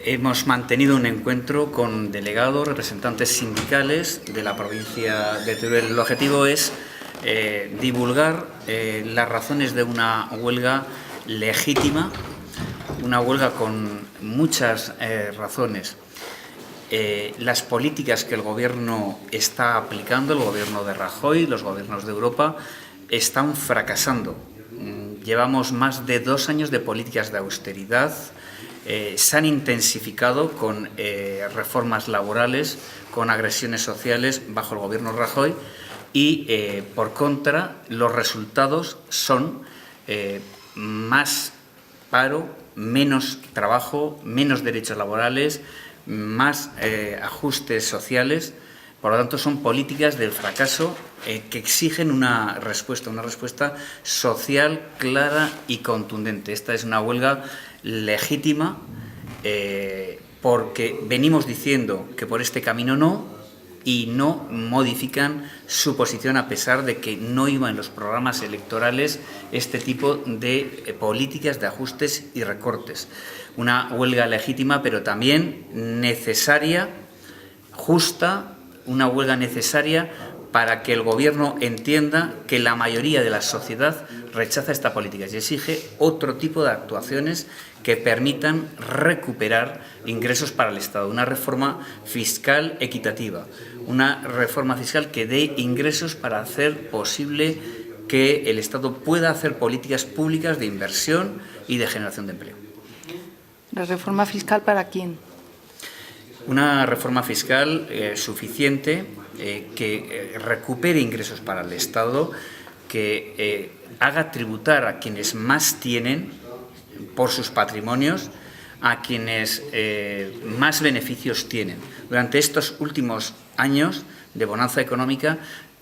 Hemos mantenido un encuentro con delegados, representantes sindicales de la provincia de Teruel. El objetivo es divulgar las razones de una huelga legítima, una huelga con muchas razones. Las políticas que el Gobierno está aplicando, el Gobierno de Rajoy, los gobiernos de Europa, están fracasando. Llevamos más de 2 años de políticas de austeridad. Se han intensificado con reformas laborales, con agresiones sociales bajo el Gobierno Rajoy y, por contra, los resultados son más paro, menos trabajo, menos derechos laborales, más ajustes sociales. Por lo tanto, son políticas del fracaso que exigen una respuesta social clara y contundente. Esta es una huelga legítima porque venimos diciendo que por este camino no, y no modifican su posición a pesar de que no iba en los programas electorales este tipo de políticas de ajustes y recortes. Una huelga legítima, pero también necesaria, justa, una huelga necesaria para que el Gobierno entienda que la mayoría de la sociedad rechaza esta política y exige otro tipo de actuaciones que permitan recuperar ingresos para el Estado. Una reforma fiscal equitativa, una reforma fiscal que dé ingresos para hacer posible que el Estado pueda hacer políticas públicas de inversión y de generación de empleo. ¿La reforma fiscal para quién? Una reforma fiscal suficiente que recupere ingresos para el Estado, que haga tributar a quienes más tienen por sus patrimonios, a quienes más beneficios tienen. Durante estos últimos años de bonanza económica,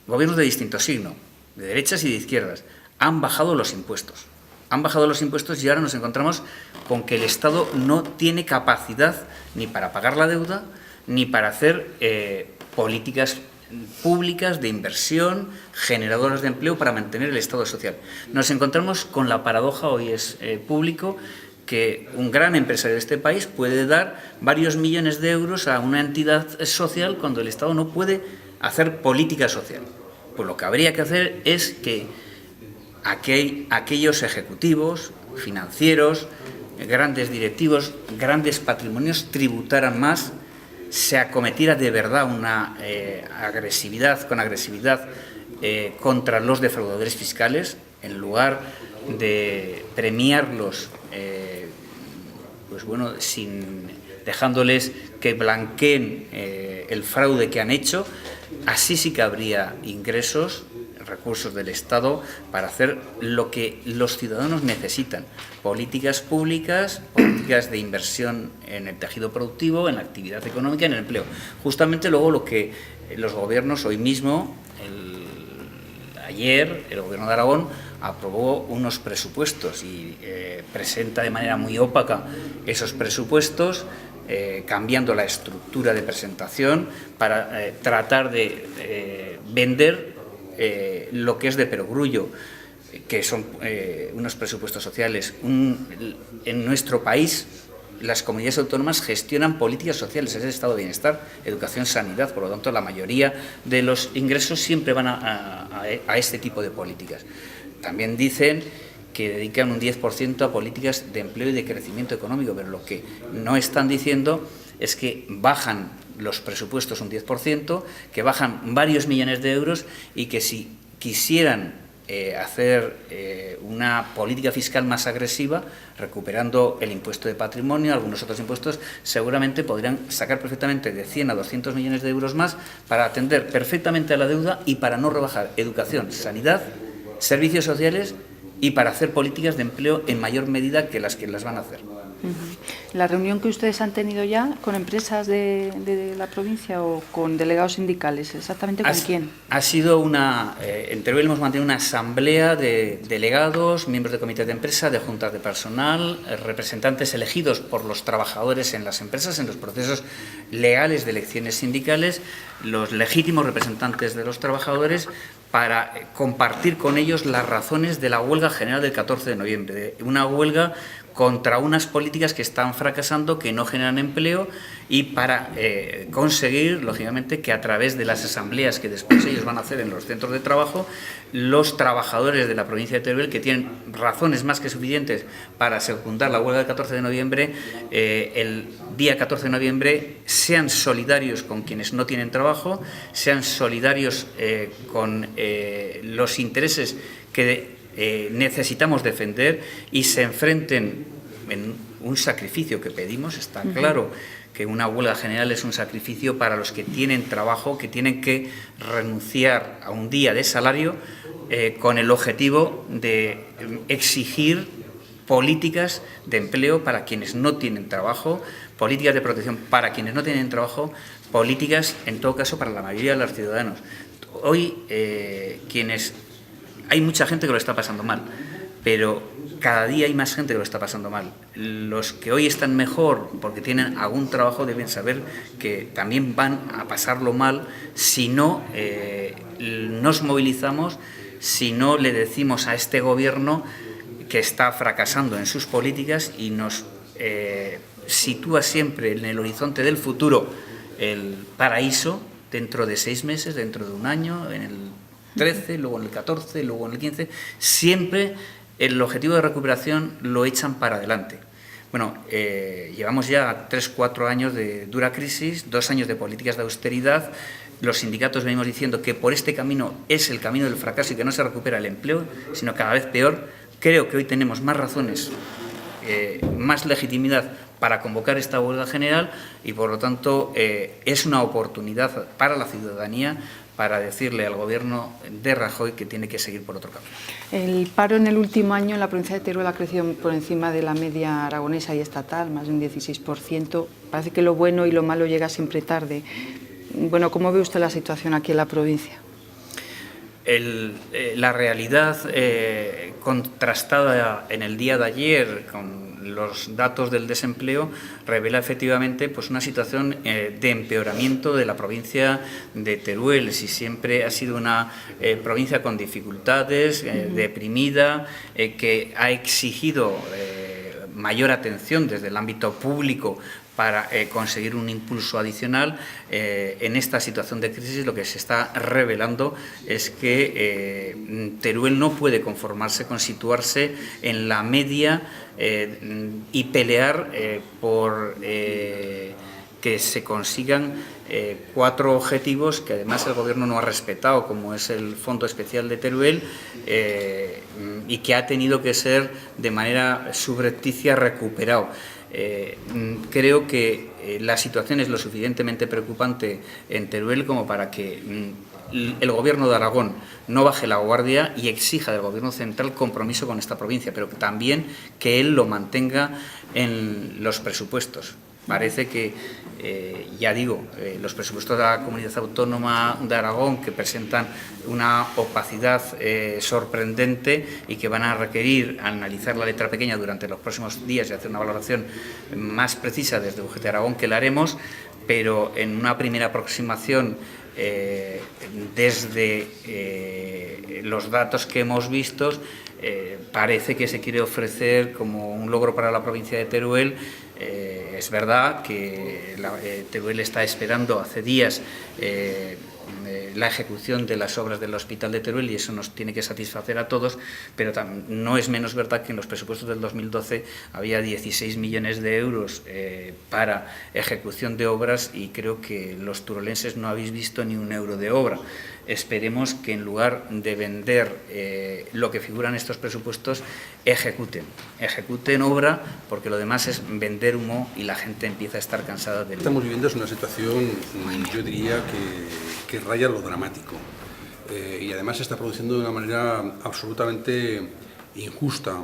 gobiernos de distinto signo, de derechas y de izquierdas, han bajado los impuestos. Han bajado los impuestos y ahora nos encontramos con que el Estado no tiene capacidad ni para pagar la deuda ni para hacer políticas públicas de inversión, generadoras de empleo para mantener el Estado social. Nos encontramos con la paradoja, hoy es público, que un gran empresario de este país puede dar varios millones de euros a una entidad social cuando el Estado no puede hacer política social. Pues lo que habría que hacer es que aquellos ejecutivos, financieros, grandes directivos, grandes patrimonios tributaran más, se acometiera de verdad una agresividad contra los defraudadores fiscales, en lugar de premiarlos dejándoles que blanqueen el fraude que han hecho. Así sí que habría ingresos, recursos del Estado para hacer lo que los ciudadanos necesitan: políticas públicas, políticas de inversión en el tejido productivo, en la actividad económica, en el empleo. Justamente luego lo que los gobiernos, hoy mismo, ayer, el Gobierno de Aragón aprobó unos presupuestos y presenta de manera muy opaca esos presupuestos, cambiando la estructura de presentación para tratar de vender lo que es de perogrullo, que son unos presupuestos sociales. En nuestro país, las comunidades autónomas gestionan políticas sociales, es el estado de bienestar, educación, sanidad. Por lo tanto, la mayoría de los ingresos siempre van a este tipo de políticas. También dicen que dedican un 10% a políticas de empleo y de crecimiento económico, pero lo que no están diciendo es que bajan los presupuestos un 10%, que bajan varios millones de euros y que si quisieran hacer una política fiscal más agresiva, recuperando el impuesto de patrimonio, algunos otros impuestos, seguramente podrían sacar perfectamente de 100 a 200 millones de euros más para atender perfectamente a la deuda y para no rebajar educación, sanidad, servicios sociales y para hacer políticas de empleo en mayor medida que las van a hacer. ¿La reunión que ustedes han tenido ya con empresas de la provincia o con delegados sindicales, exactamente con quién? Ha sido en Teruel hemos mantenido una asamblea de delegados, miembros de comités de empresa, de juntas de personal, representantes elegidos por los trabajadores en las empresas, en los procesos legales de elecciones sindicales, los legítimos representantes de los trabajadores, para compartir con ellos las razones de la huelga general del 14 de noviembre, una huelga contra unas políticas que están fracasando, que no generan empleo, y para conseguir, lógicamente, que a través de las asambleas que después ellos van a hacer en los centros de trabajo, los trabajadores de la provincia de Teruel, que tienen razones más que suficientes para secundar la huelga del 14 de noviembre, el día 14 de noviembre sean solidarios con quienes no tienen trabajo, sean solidarios con los intereses que necesitamos defender y se enfrenten en un sacrificio que pedimos. Está claro que una huelga general es un sacrificio para los que tienen trabajo, que tienen que renunciar a un día de salario con el objetivo de exigir políticas de empleo para quienes no tienen trabajo, políticas de protección para quienes no tienen trabajo, políticas, en todo caso, para la mayoría de los ciudadanos. Hoy, hay mucha gente que lo está pasando mal, pero cada día hay más gente que lo está pasando mal. Los que hoy están mejor porque tienen algún trabajo deben saber que también van a pasarlo mal si no nos movilizamos, si no le decimos a este gobierno que está fracasando en sus políticas y nos sitúa siempre en el horizonte del futuro el paraíso dentro de 6 meses, dentro de un año, en el 13, luego en el 14, luego en el 15, siempre el objetivo de recuperación lo echan para adelante. Bueno, llevamos ya 3-4 años de dura crisis, 2 años de políticas de austeridad. Los sindicatos venimos diciendo que por este camino es el camino del fracaso y que no se recupera el empleo, sino cada vez peor. Creo que hoy tenemos más razones, más legitimidad para convocar esta huelga general y, por lo tanto, es una oportunidad para la ciudadanía para decirle al Gobierno de Rajoy que tiene que seguir por otro camino. El paro en el último año en la provincia de Teruel ha crecido por encima de la media aragonesa y estatal, más de un 16%. Parece que lo bueno y lo malo llega siempre tarde. Bueno, ¿cómo ve usted la situación aquí en la provincia? La realidad contrastada en el día de ayer con los datos del desempleo revela efectivamente pues una situación de empeoramiento de la provincia de Teruel. Si siempre ha sido una provincia con dificultades, deprimida, que ha exigido mayor atención desde el ámbito público para conseguir un impulso adicional, en esta situación de crisis lo que se está revelando es que Teruel no puede conformarse con situarse en la media y pelear por que se consigan 4 objetivos que además el Gobierno no ha respetado, como es el Fondo Especial de Teruel, y que ha tenido que ser de manera subrepticia recuperado. Creo que la situación es lo suficientemente preocupante en Teruel como para que el Gobierno de Aragón no baje la guardia y exija del Gobierno central compromiso con esta provincia, pero que también que él lo mantenga en los presupuestos. Parece que, ya digo, los presupuestos de la Comunidad Autónoma de Aragón, que presentan una opacidad sorprendente y que van a requerir analizar la letra pequeña durante los próximos días y hacer una valoración más precisa desde UGT Aragón, que la haremos, pero en una primera aproximación desde los datos que hemos visto, parece que se quiere ofrecer como un logro para la provincia de Teruel. Es verdad que Teruel está esperando hace días la ejecución de las obras del Hospital de Teruel y eso nos tiene que satisfacer a todos, pero no es menos verdad que en los presupuestos del 2012 había 16 millones de euros para ejecución de obras y creo que los turolenses no habéis visto ni un euro de obra. Esperemos que en lugar de vender lo que figura en estos presupuestos, ejecuten obra, porque lo demás es vender humo y la gente empieza a estar cansada de... Estamos viviendo es una situación, yo diría, que raya lo dramático y además se está produciendo de una manera absolutamente injusta.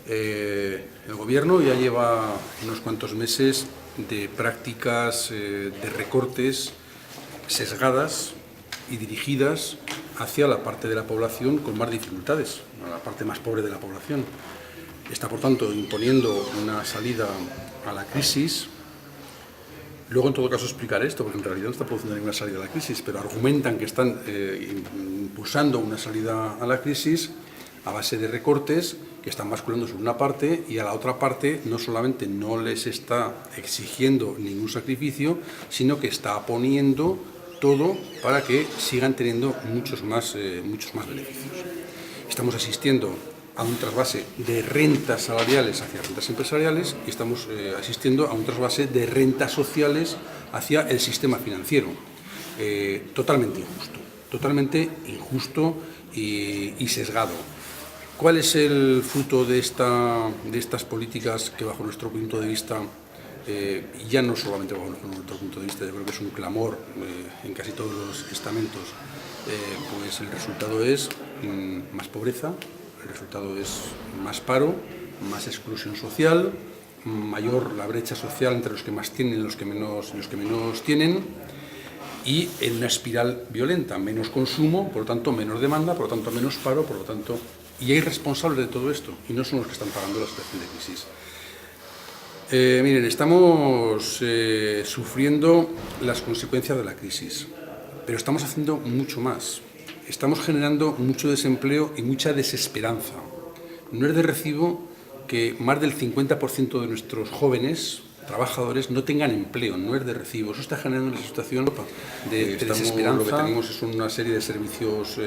El Gobierno ya lleva unos cuantos meses de prácticas de recortes sesgadas y dirigidas hacia la parte de la población con más dificultades, a la parte más pobre de la población. Está, por tanto, imponiendo una salida a la crisis. Luego, en todo caso, explicaré esto, porque en realidad no está produciendo ninguna salida a la crisis, pero argumentan que están impulsando una salida a la crisis a base de recortes que que están basculando sobre una parte y a la otra parte no solamente no les está exigiendo ningún sacrificio, sino que está poniendo todo para que sigan teniendo muchos más beneficios. Estamos asistiendo a un trasvase de rentas salariales hacia rentas empresariales y estamos asistiendo a un trasvase de rentas sociales hacia el sistema financiero. Totalmente injusto y sesgado. ¿Cuál es el fruto de estas políticas que, bajo nuestro punto de vista, ya no solamente bajo nuestro punto de vista, yo creo que es un clamor en casi todos los estamentos, pues el resultado es más pobreza, el resultado es más paro, más exclusión social, mayor la brecha social entre los que más tienen y los que menos tienen, y en una espiral violenta, menos consumo, por lo tanto menos demanda, por lo tanto menos paro, por lo tanto... Y hay responsables de todo esto, y no son los que están pagando la situación de crisis. Miren, estamos sufriendo las consecuencias de la crisis, pero estamos haciendo mucho más. Estamos generando mucho desempleo y mucha desesperanza. No es de recibo que más del 50% de nuestros jóvenes trabajadores no tengan empleo, no es de recibo. Eso está generando una situación de desesperanza. Lo que tenemos es una serie de servicios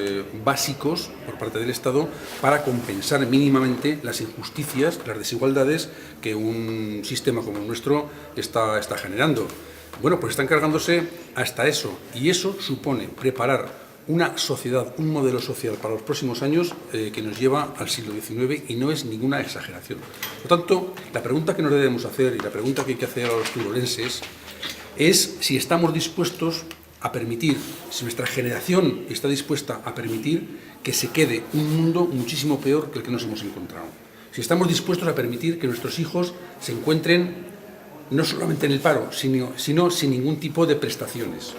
básicos por parte del Estado para compensar mínimamente las injusticias, las desigualdades que un sistema como el nuestro está generando. Bueno, pues están cargándose hasta eso, y eso supone preparar una sociedad, un modelo social para los próximos años que nos lleva al siglo XIX, y no es ninguna exageración. Por lo tanto, la pregunta que nos debemos hacer, y la pregunta que hay que hacer a los turolenses, es si estamos dispuestos a permitir, si nuestra generación está dispuesta a permitir que se quede un mundo muchísimo peor que el que nos hemos encontrado. Si estamos dispuestos a permitir que nuestros hijos se encuentren no solamente en el paro, sino sin ningún tipo de prestaciones,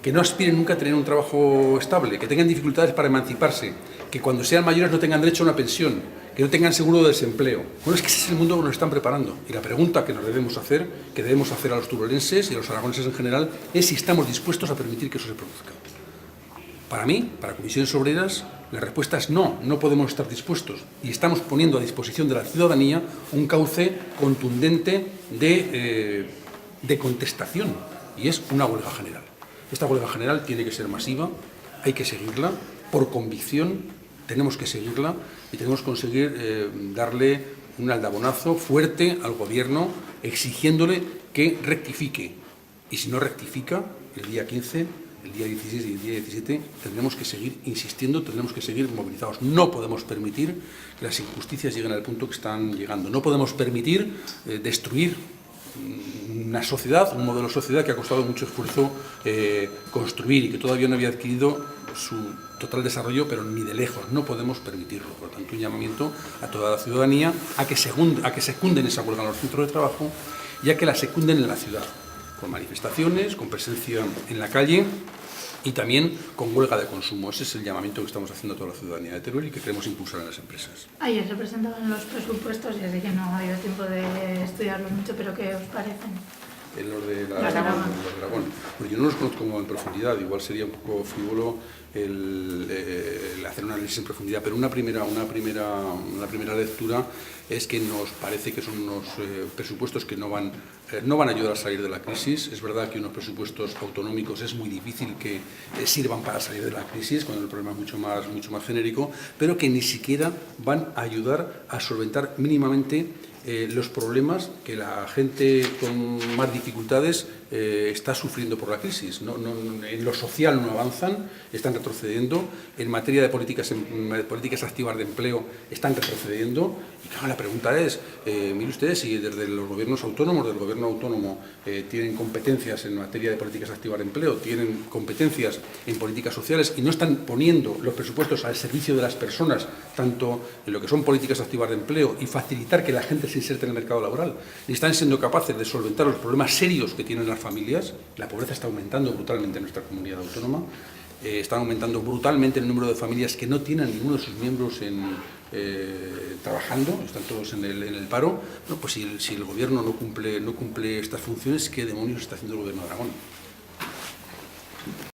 que no aspiren nunca a tener un trabajo estable, que tengan dificultades para emanciparse, que cuando sean mayores no tengan derecho a una pensión, que no tengan seguro de desempleo. Bueno, es que ese es el mundo que nos están preparando. Y la pregunta que nos debemos hacer, que debemos hacer a los turolenses y a los aragoneses en general, es si estamos dispuestos a permitir que eso se produzca. Para mí, para Comisiones Obreras, la respuesta es no, no podemos estar dispuestos. Y estamos poniendo a disposición de la ciudadanía un cauce contundente de contestación, y es una huelga general. Esta huelga general tiene que ser masiva, hay que seguirla, por convicción tenemos que seguirla, y tenemos que conseguir darle un aldabonazo fuerte al Gobierno, exigiéndole que rectifique. Y si no rectifica, el día 15, el día 16 y el día 17, tendremos que seguir insistiendo, tendremos que seguir movilizados. No podemos permitir que las injusticias lleguen al punto que están llegando. No podemos permitir destruir una sociedad, un modelo de sociedad que ha costado mucho esfuerzo construir y que todavía no había adquirido su total desarrollo, pero ni de lejos. No podemos permitirlo. Por lo tanto, un llamamiento a toda la ciudadanía a que secunden esa huelga en los centros de trabajo y a que la secunden en la ciudad, con manifestaciones, con presencia en la calle y también con huelga de consumo. Ese es el llamamiento que estamos haciendo a toda la ciudadanía de Teruel y que queremos impulsar en las empresas. Ayer se presentaban los presupuestos, y sé que no ha habido tiempo de estudiarlos mucho, pero ¿qué os parecen? Los de Aragón. Pues yo no los conozco en profundidad, igual sería un poco frívolo el hacer un análisis en profundidad, pero una primera lectura es que nos parece que son unos presupuestos que no van a ayudar a salir de la crisis. Es verdad que unos presupuestos autonómicos es muy difícil que sirvan para salir de la crisis, cuando el problema es mucho más genérico, pero que ni siquiera van a ayudar a solventar mínimamente los problemas que la gente con más dificultades está sufriendo por la crisis. En lo social no avanzan, están retrocediendo. En materia de políticas activas de empleo están retrocediendo. Y claro, la pregunta es, mire ustedes, si desde los gobiernos autónomos, del gobierno autónomo, tienen competencias en materia de políticas activas de empleo, tienen competencias en políticas sociales y no están poniendo los presupuestos al servicio de las personas, tanto en lo que son políticas activas de empleo y facilitar que la gente se inserte en el mercado laboral, y están siendo capaces de solventar los problemas serios que tienen las familias. La pobreza está aumentando brutalmente en nuestra comunidad autónoma, está aumentando brutalmente el número de familias que no tienen ninguno de sus miembros trabajando, están todos en el paro. Bueno, pues si el Gobierno no cumple estas funciones, ¿qué demonios está haciendo el Gobierno de Aragón?